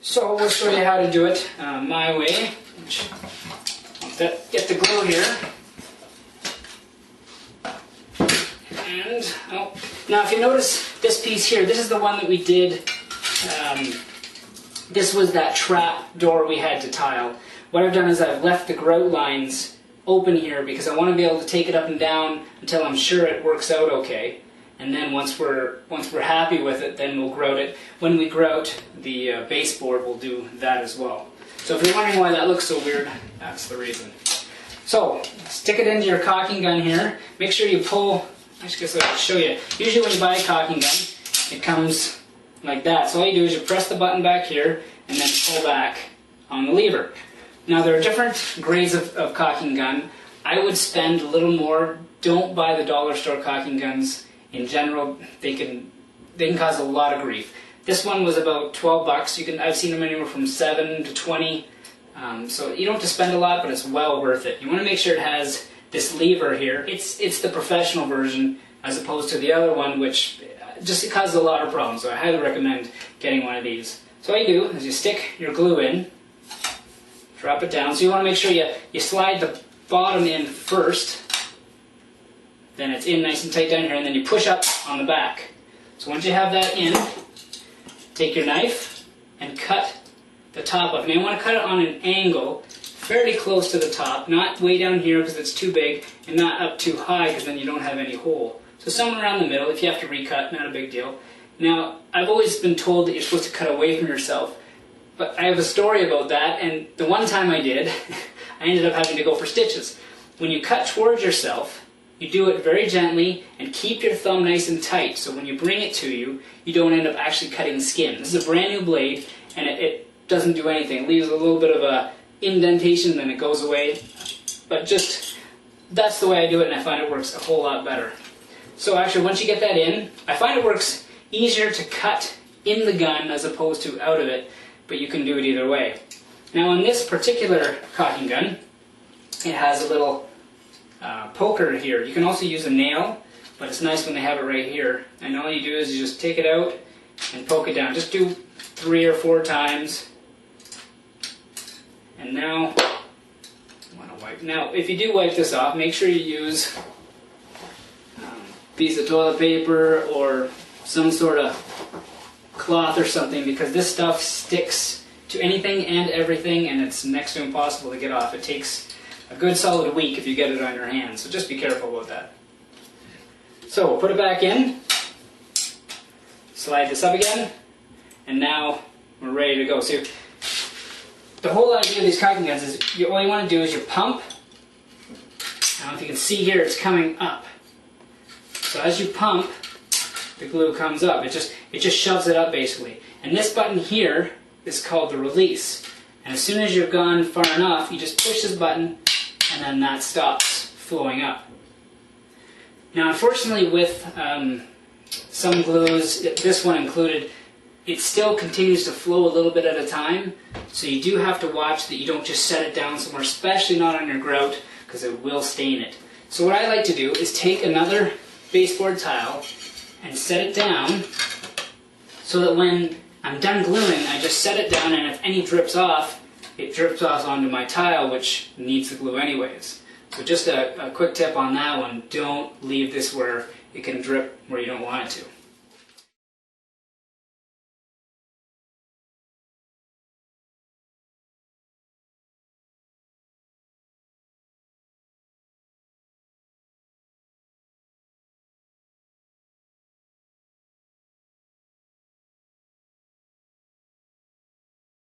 So we'll show you how to do it my way. Get the glue here. And, now if you notice this piece here, this is the one that we did, this was that trap door we had to tile. What I've done is I've left the grout lines open here because I want to be able to take it up and down until I'm sure it works out okay. And then once we're happy with it, then we'll grout it. When we grout the baseboard, we'll do that as well. So if you're wondering why that looks so weird, that's the reason. So stick it into your caulking gun here. Make sure you pull. I guess I'll show you. Usually when you buy a caulking gun, it comes like that. So all you do is you press the button back here and then pull back on the lever. Now there are different grades of caulking gun. I would spend a little more. Don't buy the dollar store caulking guns. In general, they can cause a lot of grief. This one was about 12 bucks. I've seen them anywhere from 7 to 20. So you don't have to spend a lot, but it's well worth it. You want to make sure it has this lever here. It's the professional version as opposed to the other one, which just causes a lot of problems. So I highly recommend getting one of these. So what you do is you stick your glue in, drop it down. So you want to make sure you slide the bottom in first. Then it's in nice and tight down here, and then you push up on the back. So once you have that in, take your knife and cut the top off. Now you want to cut it on an angle fairly close to the top, not way down here because it's too big, and not up too high because then you don't have any hole. So somewhere around the middle. If you have to recut, not a big deal. Now, I've always been told that you're supposed to cut away from yourself, but I have a story about that, and the one time I did, I ended up having to go for stitches. When you cut towards yourself, you do it very gently and keep your thumb nice and tight, so when you bring it to you, you don't end up actually cutting skin. This is a brand new blade, and it doesn't do anything. It leaves a little bit of a indentation, then it goes away. But just, that's the way I do it, and I find it works a whole lot better. So actually, once you get that in, I find it works easier to cut in the gun as opposed to out of it, but you can do it either way. Now on this particular caulking gun, it has a little poker here. You can also use a nail, but it's nice when they have it right here. And all you do is you just take it out and poke it down. Just do 3 or 4 times. And now, I want to wipe. Now, if you do wipe this off, make sure you use a piece of toilet paper or some sort of cloth or something, because this stuff sticks to anything and everything, and it's next to impossible to get off. It takes a good solid week if you get it on your hands, so just be careful about that. So we'll put it back in, slide this up again, and now we're ready to go. So the whole idea of these caulking guns is all you want to do is you pump. I don't know if you can see here, it's coming up. So as you pump, the glue comes up. It just shoves it up basically. And this button here is called the release. And as soon as you've gone far enough, you just push this button, and then that stops flowing up. Now unfortunately with some glues, this one included, it still continues to flow a little bit at a time, so you do have to watch that you don't just set it down somewhere, especially not on your grout, because it will stain it. So what I like to do is take another baseboard tile and set it down so that when I'm done gluing, I just set it down, and if any drips off, it drips off onto my tile, which needs the glue anyways. So just a quick tip on that one, don't leave this where it can drip where you don't want it to.